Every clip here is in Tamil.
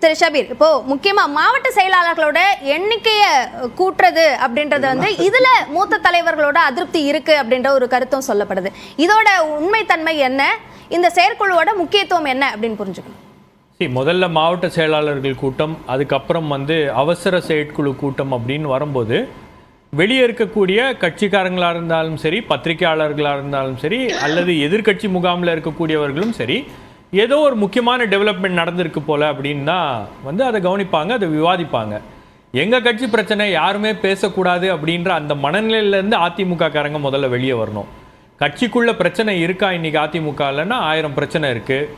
திரு ஷபீர், இப்போ முக்கியமா மாவட்ட செயலாளர்களோட எண்ணிக்கையை கூட்டுறது அப்படின்றது வந்து இதுல மூத்த தலைவர்களோட அதிருப்தி இருக்கு அப்படின்ற ஒரு கருத்தும் சொல்லப்படுது. இதோட உண்மைத்தன்மை என்ன, இந்த செயற்குழுவோட முக்கியத்துவம் என்ன அப்படின்னு புரிஞ்சுக்கணும். முதல்ல மாவட்ட செயலாளர்கள் கூட்டம், அதுக்கப்புறம் வந்து அவசர செயற்குழு கூட்டம் அப்படின்னு வரும்போது வெளியே இருக்கக்கூடிய கட்சிக்காரங்களாக இருந்தாலும் சரி, பத்திரிகையாளர்களாக இருந்தாலும் சரி, அல்லது எதிர்கட்சி முகாமில் இருக்கக்கூடியவர்களும் சரி, ஏதோ ஒரு முக்கியமான டெவலப்மெண்ட் நடந்திருக்கு போல அப்படின்னா வந்து அதை கவனிப்பாங்க, அதை விவாதிப்பாங்க. எங்கள் கட்சி பிரச்சனை யாருமே பேசக்கூடாது அப்படின்ற அந்த மனநிலையிலேருந்து அதிமுக காரங்க முதல்ல வெளியே வரணும். கட்சிக்குள்ள பிரச்சனை இருக்கா இன்னைக்கு அதிமுக இல்லைன்னா 1000 பிரச்சனை இருக்குது.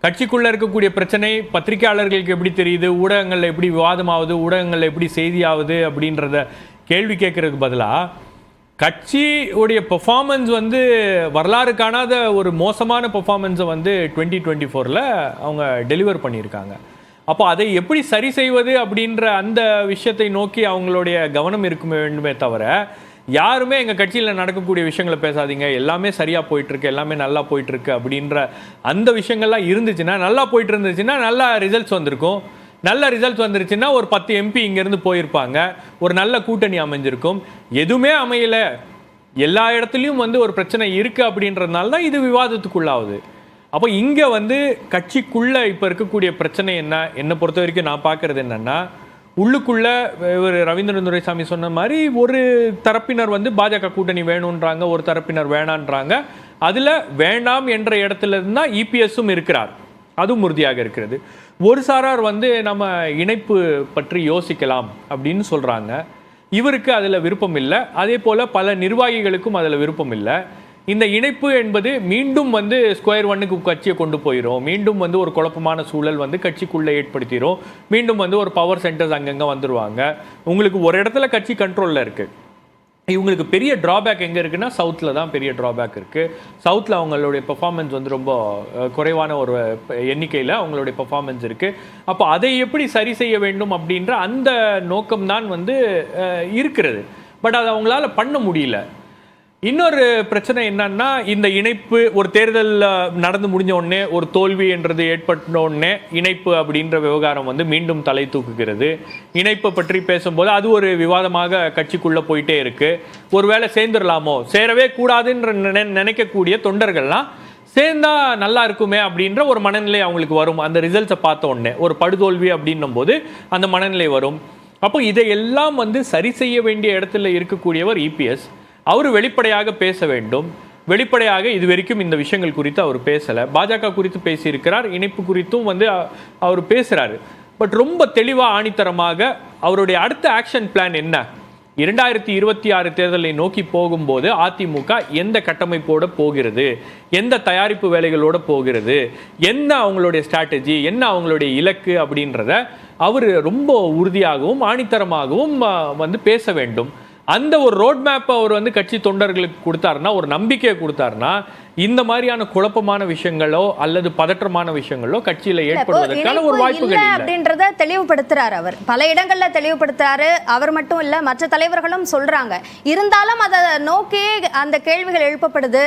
கட்சிக்குள்ளே இருக்கக்கூடிய பிரச்சனை பத்திரிகையாளர்களுக்கு எப்படி தெரியுது, ஊடகங்களில் எப்படி விவாதமாகுது, ஊடகங்களில் எப்படி செய்தியாகுது அப்படின்றத கேள்வி கேட்கறதுக்கு பதிலாக கட்சியுடைய பெர்ஃபார்மன்ஸ் வந்து வரலாறு காணாத ஒரு மோசமான பெர்ஃபார்மன்ஸை வந்து 2024 அவங்க டெலிவர் பண்ணியிருக்காங்க. அப்போ அதை எப்படி சரி செய்வது அப்படின்ற அந்த விஷயத்தை நோக்கி அவங்களுடைய கவனம் இருக்க வேண்டுமே தவிர யாருமே எங்கள் கட்சியில் நடக்கக்கூடிய விஷயங்களை பேசாதீங்க, எல்லாமே சரியாக போயிட்டுருக்கு, எல்லாமே நல்லா போயிட்டுருக்கு அப்படின்ற அந்த விஷயங்கள்லாம் இருந்துச்சுன்னா, நல்லா போயிட்டு இருந்துச்சுன்னா நல்லா ரிசல்ட்ஸ் வந்திருக்கும். நல்ல ரிசல்ட் வந்துருச்சுன்னா ஒரு 10 எம்பி இங்கேருந்து போயிருப்பாங்க, ஒரு நல்ல கூட்டணி அமைஞ்சிருக்கும். எதுவுமே அமையலை, எல்லா இடத்துலையும் வந்து ஒரு பிரச்சனை இருக்குது அப்படின்றதுனால தான் இது விவாதத்துக்குள்ளாகுது. அப்போ இங்கே வந்து கட்சிக்குள்ளே இப்போ இருக்கக்கூடிய பிரச்சனை என்னை பொறுத்த வரைக்கும் நான் பார்க்குறது என்னென்னா, உள்ளுக்குள்ள ஒரு ரவீந்திரன் துரைசாமி சொன்ன மாதிரி ஒரு தரப்பினர் வந்து பாஜக கூட்டணி வேணுன்றாங்க, ஒரு தரப்பினர் வேணான்றாங்க. அதில் வேண்டாம் என்ற இடத்துல இருந்தால் இபிஎஸும் இருக்கிறார், அதுவும் உறுதியாக இருக்கிறது. ஒரு சாரார் வந்து நம்ம இணைப்பு பற்றி யோசிக்கலாம் அப்படின்னு சொல்கிறாங்க. இவருக்கு அதில் விருப்பம் இல்லை. அதே போல் பல நிர்வாகிகளுக்கும் அதில் விருப்பம் இல்லை. இந்த இணைப்பு என்பது மீண்டும் வந்து ஸ்கொயர் ஒன்னுக்கு கட்சியை கொண்டு போயிடும், மீண்டும் வந்து ஒரு குழப்பமான சூழல் வந்து கட்சிக்குள்ளே ஏற்படுத்திடும், மீண்டும் வந்து ஒரு பவர் சென்டர்ஸ் அங்கங்கே வந்துடுவாங்க. உங்களுக்கு ஒரு இடத்துல கட்சி கண்ட்ரோலில் இருக்குது. இவங்களுக்கு பெரிய ட்ராபேக் எங்கே இருக்குன்னா சவுத்தில் தான் பெரிய ட்ராபேக் இருக்குது. சவுத்தில் அவங்களுடைய பெர்ஃபார்மன்ஸ் வந்து ரொம்ப குறைவான ஒரு எண்ணிக்கையில் அவங்களுடைய பெர்ஃபார்மன்ஸ் இருக்குது. அப்போ அதை எப்படி சரி செய்ய வேண்டும் அப்படின்ற அந்த நோக்கம்தான் வந்து இருக்கிறது. பட் அதை அவங்களால பண்ண முடியல. இன்னொரு பிரச்சனை என்னன்னா, இந்த இணைப்பு ஒரு தேர்தல் நடந்து முடிஞ்ச உடனே ஒரு தோல்வி என்றது ஏற்பட்ட உடனே இணைப்பு அப்படின்ற விவகாரம் வந்து மீண்டும் தலை தூக்குகிறது. இணைப்பை பற்றி பேசும்போது அது ஒரு விவாதமாக கட்சிக்குள்ளே போயிட்டே இருக்கு. ஒருவேளை சேர்ந்துடலாமோ, சேரவே கூடாதுன்ற நினைக்கக்கூடிய தொண்டர்கள்லாம் சேர்ந்தா நல்லா இருக்குமே அப்படின்ற ஒரு மனநிலை அவங்களுக்கு வரும். அந்த ரிசல்ட்ஸை பார்த்த உடனே ஒரு படுதோல்வி அப்படின்னும் போது அந்த மனநிலை வரும். அப்போ இதையெல்லாம் வந்து சரி செய்ய வேண்டிய இடத்துல இருக்கக்கூடியவர் இபிஎஸ். அவர் வெளிப்படையாக பேச வேண்டும். வெளிப்படையாக இது வரைக்கும் இந்த விஷயங்கள் குறித்து அவர் பேசலை. பாஜக குறித்து பேசியிருக்கிறார், இணைப்பு குறித்தும் வந்து அவர் பேசுகிறாரு. பட் ரொம்ப தெளிவாக ஆணித்தரமாக அவருடைய அடுத்த ஆக்ஷன் பிளான் என்ன, 2026 தேர்தலை நோக்கி போகும்போது அதிமுக எந்த கட்டமைப்போடு போகிறது, எந்த தயாரிப்பு வேலைகளோடு போகிறது, என்ன அவங்களுடைய ஸ்ட்ராட்டஜி, என்ன அவங்களுடைய இலக்கு அப்படின்றத அவர் ரொம்ப உறுதியாகவும் ஆணித்தரமாகவும் வந்து பேச வேண்டும். அந்த ஒரு ரோட் மேப்பை அவர் வந்து கட்சி தொண்டர்களுக்கு கொடுத்தாருன்னா, ஒரு நம்பிக்கையை கொடுத்தாருன்னா, இந்த மாதிரியான குழப்பமான விஷயங்களோ அல்லது பதற்றமான விஷயங்களோ கட்சியில ஏற்படுவதற்கான ஒரு வாய்ப்புகள் இல்லை அப்படின்றத தெளிவுபடுத்துறாரு. அவர் பல இடங்கள்ல தெளிவுபடுத்துறாரு. அவர் மட்டும் இல்ல, மற்ற தலைவர்களும் சொல்றாங்க. இருந்தாலும் அதை நோக்கி அந்த கேள்விகள் எழுப்பப்படுது.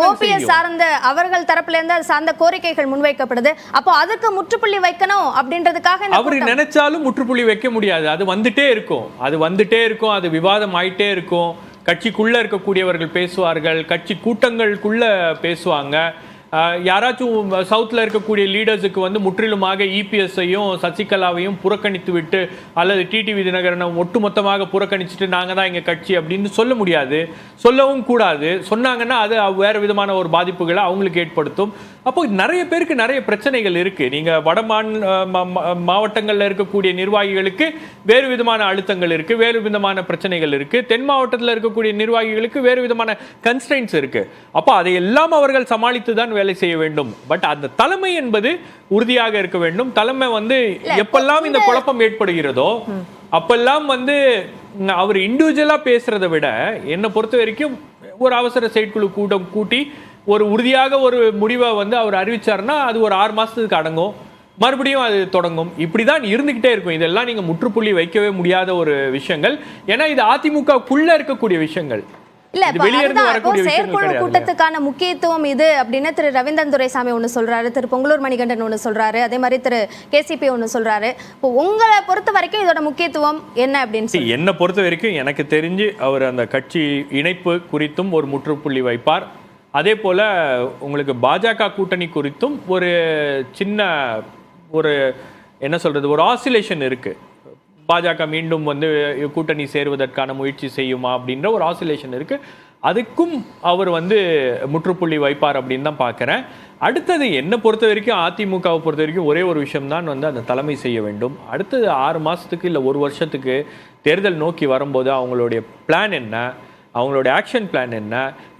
ஓபிஎஸ் சார்ந்த அவர்கள் தரப்புல இருந்து அது சார்ந்த கோரிக்கைகள் முன்வைக்கப்படுது. அப்போ அதுக்கு முற்றுப்புள்ளி வைக்கணும் அப்படின்றதுக்காக அவர் நினைச்சாலும் முற்றுப்புள்ளி வைக்க முடியாது. அது வந்துட்டே இருக்கும், அது விவாதம் ஆயிட்டே இருக்கும். கட்சிக்குள்ளே இருக்கக்கூடியவர்கள் பேசுவார்கள், கட்சி கூட்டங்களுக்குள்ள பேசுவாங்க. யாராச்சும் சவுத்தில் இருக்கக்கூடிய லீடர்ஸுக்கு வந்து முற்றிலுமாக இபிஎஸ்ஸையும் சசிகலாவையும் புறக்கணித்து விட்டு அல்லது டிடிவி தினகரனை ஒட்டுமொத்தமாக புறக்கணிச்சுட்டு நாங்கள் தான் எங்கள் கட்சி அப்படின்னு சொல்ல முடியாது, சொல்லவும் கூடாது. சொன்னாங்கன்னா அது வேறு விதமான ஒரு பாதிப்புகளை அவங்களுக்கு ஏற்படுத்தும். அப்போ நிறைய பேருக்கு நிறைய பிரச்சனைகள் இருக்குது. நீங்கள் வட மாவட்டங்களில் இருக்கக்கூடிய நிர்வாகிகளுக்கு வேறு விதமான அழுத்தங்கள் இருக்குது, வேறு விதமான பிரச்சனைகள் இருக்குது. தென் மாவட்டத்தில் இருக்கக்கூடிய நிர்வாகிகளுக்கு வேறு விதமான கன்ஸ்ட்ரெயின்ஸ் இருக்குது. அப்போ அதையெல்லாம் அவர்கள் சமாளித்து தான் வேலை செய்ய வேண்டும். பட் அந்த தலைமை என்பது உறுதியாக இருக்க வேண்டும். தலைமை வந்து எப்பெல்லாம் இந்த குழப்பம் ஏற்படுகிறதோ அப்பெல்லாம் வந்து அவர் இண்டிவிஜுவலா பேசுறதை விட என்னை பொறுத்த வரைக்கும் ஒரு அவசர செயற்குழு கூட்டம் கூட்டி ஒரு உறுதியாக ஒரு முடிவை வந்து அவர் அறிவிச்சாருன்னா அது ஒரு 6 மாசத்துக்கு அடங்கும், மறுபடியும் அது தொடங்கும். இப்படிதான் இருந்துகிட்டே இருக்கும். இதெல்லாம் நீங்க முற்றுப்புள்ளி வைக்கவே முடியாத ஒரு விஷயங்கள். ஏன்னா இது அதிமுகக்குள்ள இருக்கக்கூடிய விஷயங்கள். இல்ல இது வெளியிருந்து வரக்கூடிய விஷயங்கள் செயற்குழு கிடையாது. கூட்டத்துக்கான முக்கியத்துவம் இது அப்படின்னு திரு ரவீந்திரன் துரைசாமி ஒண்ணு சொல்றாரு, திரு பொங்கலூர் மணிகண்டன் ஒண்ணு சொல்றாரு, அதே மாதிரி திரு கேசிபி ஒண்ணு சொல்றாரு. இப்போ உங்களை பொறுத்த வரைக்கும் இதோட முக்கியத்துவம் என்ன அப்படின்னு சொல்லி என்னை பொறுத்த வரைக்கும் எனக்கு தெரிஞ்சு அவர் அந்த கட்சி இணைப்பு குறித்தும் ஒரு முற்றுப்புள்ளி வைப்பார். அதே போல உங்களுக்கு பாஜக கூட்டணி குறித்தும் ஒரு சின்ன ஒரு என்ன சொல்றது, ஒரு ஆசிலேஷன் இருக்கு. பாஜக மீண்டும் வந்து கூட்டணி சேருவதற்கான முயற்சி செய்யுமா அப்படின்ற ஒரு ஆசிலேஷன் இருக்கு. அதுக்கும் அவர் வந்து முற்றுப்புள்ளி வைப்பார் அப்படின்னு தான் பார்க்குறேன். அடுத்தது என்னை பொறுத்த வரைக்கும், அதிமுகவை பொறுத்த வரைக்கும் ஒரே ஒரு விஷயம்தான் வந்து அந்த தலைமை செய்ய வேண்டும். அடுத்தது 6 மாதத்துக்கு இல்லை 1 வருஷத்துக்கு தேர்தல் நோக்கி வரும்போது அவங்களுடைய பிளான் என்ன, அவங்களோட ஆக்ஷன் பிளான் என்ன,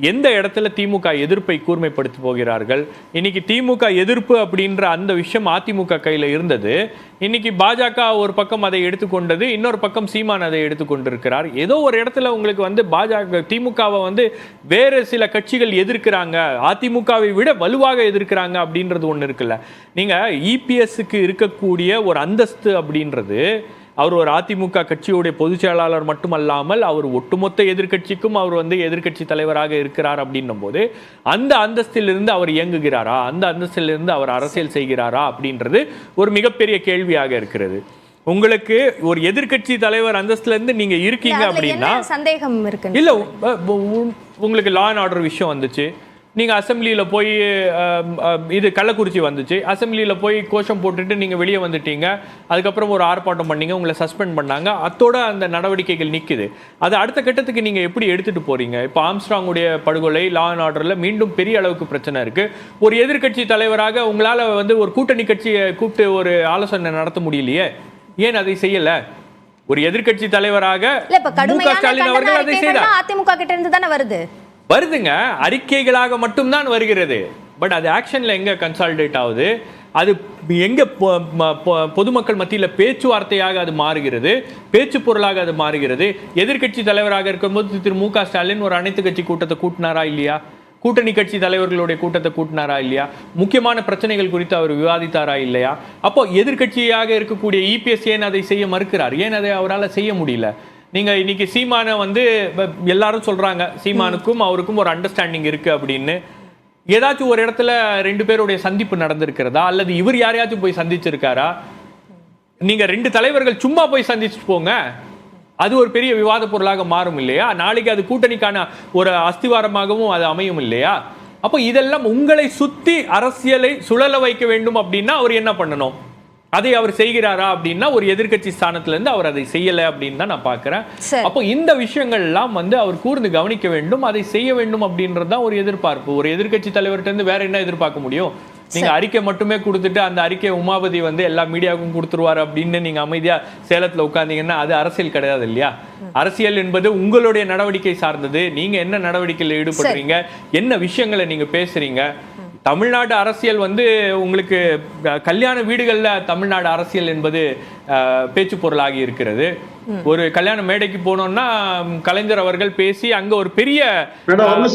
எந்த இடத்துல திமுக எதிர்ப்பை கூர்மைப்படுத்தி போகிறார்கள். இன்னைக்கு திமுக எதிர்ப்பு அப்படின்ற அந்த விஷயம் அதிமுக கையில் இருந்தது. இன்னைக்கு பாஜக ஒரு பக்கம் அதை எடுத்துக்கொண்டது, இன்னொரு பக்கம் சீமான் அதை எடுத்துக்கொண்டிருக்கிறார். ஏதோ ஒரு இடத்துல உங்களுக்கு வந்து பாஜக திமுகவை வந்து வேறு சில கட்சிகள் எதிர்க்கிறாங்க, அதிமுகவை விட வலுவாக எதிர்க்கிறாங்க அப்படின்றது ஒன்று இருக்குல்ல. நீங்கள் இபிஎஸ்க்கு இருக்கக்கூடிய ஒரு அந்தஸ்து அப்படின்றது, அவர் ஒரு அதிமுக கட்சியுடைய பொதுச் செயலாளர் மட்டுமல்லாமல் அவர் ஒட்டுமொத்த எதிர்க்கட்சிக்கும் அவர் வந்து எதிர்க்கட்சி தலைவராக இருக்கிறார் அப்படின்னும் போது அந்த அந்தஸ்திலிருந்து அவர் இயங்குகிறாரா, அந்த அந்தஸ்திலிருந்து அவர் அரசியல் செய்கிறாரா அப்படின்றது ஒரு மிகப்பெரிய கேள்வியாக இருக்கிறது. உங்களுக்கு ஒரு எதிர்க்கட்சி தலைவர் அந்தஸ்துல இருந்து நீங்க இருக்கீங்க அப்படின்னா சந்தேகம் இருக்கு இல்ல, உங்களுக்கு லா அண்ட் ஆர்டர் விஷயம் வந்துச்சு, நீங்கள் அசம்பிளியில் போய் இது கள்ளக்குறிச்சி வந்துச்சு, அசம்பிளியில் போய் கோஷம் போட்டுட்டு நீங்கள் வெளியே வந்துட்டீங்க, அதுக்கப்புறம் ஒரு ஆர்ப்பாட்டம் பண்ணீங்க, உங்களை சஸ்பெண்ட் பண்ணாங்க, அத்தோட அந்த நடவடிக்கைகள் நிற்குது. அது அடுத்த கட்டத்துக்கு நீங்கள் எப்படி எடுத்துகிட்டு போகிறீங்க? இப்போ ஆம்ஸ்ட்ராங்குடைய படுகொலை, லா அண்ட் ஆர்டரில் மீண்டும் பெரிய அளவுக்கு பிரச்சனை இருக்குது. ஒரு எதிர்க்கட்சி தலைவராக உங்களால் வந்து ஒரு கூட்டணி கட்சியை கூப்பிட்டு ஒரு ஆலோசனை நடத்த முடியலையே, ஏன் அதை செய்யலை? ஒரு எதிர்க்கட்சி தலைவராக மு.க. ஸ்டாலின் அவர்கள் அதை செய்தார். அதிமுக கிட்ட இருந்து தானே வருதுங்க, அறிக்கைகளாக மட்டும்தான் வருகிறது. பட் அது ஆக்ஷன்ல எங்க கன்சாலிடேட் ஆகுது? அது எங்க பொதுமக்கள் மத்தியில் பேச்சுவார்த்தையாக அது மாறுகிறது, பேச்சு பொருளாக அது மாறுகிறது. எதிர்க்கட்சி தலைவராக இருக்கும்போது திரு மு.க. ஸ்டாலின் ஒரு அனைத்து கட்சி கூட்டத்தை கூட்டினாரா இல்லையா? கூட்டணி கட்சி தலைவர்களுடைய கூட்டத்தை கூட்டினாரா இல்லையா? முக்கியமான பிரச்சனைகள் குறித்து அவர் விவாதித்தாரா இல்லையா? அப்போ எதிர்க்கட்சியாக இருக்கக்கூடிய இபிஎஸ் ஏன் அதை செய்ய மறுக்கிறார்? ஏன் அதை அவரால் செய்ய முடியல? நீங்க இன்னைக்கு சீமானை வந்து எல்லாரும் சொல்றாங்க, சீமானுக்கும் அவருக்கும் ஒரு அண்டர்ஸ்டாண்டிங் இருக்கு அப்படின்னு. ஏதாச்சும் ஒரு இடத்துல 2 பேருடைய சந்திப்பு நடந்திருக்கிறதா, அல்லது இவர் யாரையாச்சும் போய் சந்திச்சிருக்காரா? நீங்க 2 தலைவர்கள் சும்மா போய் சந்திச்சுட்டு போங்க, அது ஒரு பெரிய விவாத பொருளாக மாறும் இல்லையா? நாளைக்கு அது கூட்டணிக்கான ஒரு அஸ்திவாரமாகவும் அது அமையும் இல்லையா? அப்போ இதெல்லாம் உங்களை சுத்தி அரசியலை சுழல வைக்க வேண்டும் அப்படின்னா அவர் என்ன பண்ணணும்? அதை அவர் செய்கிறாரா அப்படின்னா ஒரு எதிர்க்கட்சி ஸ்தானத்துல இருந்து அவர் அதை செய்யலை அப்படின்னு தான் நான் பார்க்கிறேன். அப்போ இந்த விஷயங்கள் எல்லாம் வந்து அவர் கூர்ந்து கவனிக்க வேண்டும், அதை செய்ய வேண்டும் அப்படின்றது தான் ஒரு எதிர்பார்ப்பு. ஒரு எதிர்க்கட்சி தலைவர்கிட்ட இருந்து வேற என்ன எதிர்பார்க்க முடியும்? நீங்க அறிக்கை மட்டுமே கொடுத்துட்டு அந்த அறிக்கை உமாபதி வந்து எல்லா மீடியாவுக்கும் கொடுத்துருவாரு அப்படின்னு நீங்க அமைதியா சேலத்துல உட்கார்ந்தீங்கன்னா அது அரசியல் கிடையாது இல்லையா? அரசியல் என்பது உங்களுடைய நடவடிக்கை சார்ந்தது. நீங்க என்ன நடவடிக்கையில் ஈடுபடுறீங்க, என்ன விஷயங்களை நீங்க பேசுறீங்க. தமிழ்நாடு அரசியல் வந்து உங்களுக்கு கல்யாண வீடுகளில் தமிழ்நாடு அரசியல் என்பது பேச்சு பொருளாகி இருக்கிறது. ஒரு கல்யாண மேடைக்கு போனோம்னா கலைஞர் அவர்கள் பேசி அங்க ஒரு பெரிய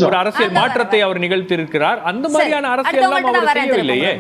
ஒரு அரசியல் மாற்றத்தை அவர் நிகழ்த்தி இருக்கிறார். அந்த மாதிரியான அரசியல் எல்லாம் அவர் செய்யவில்லையே.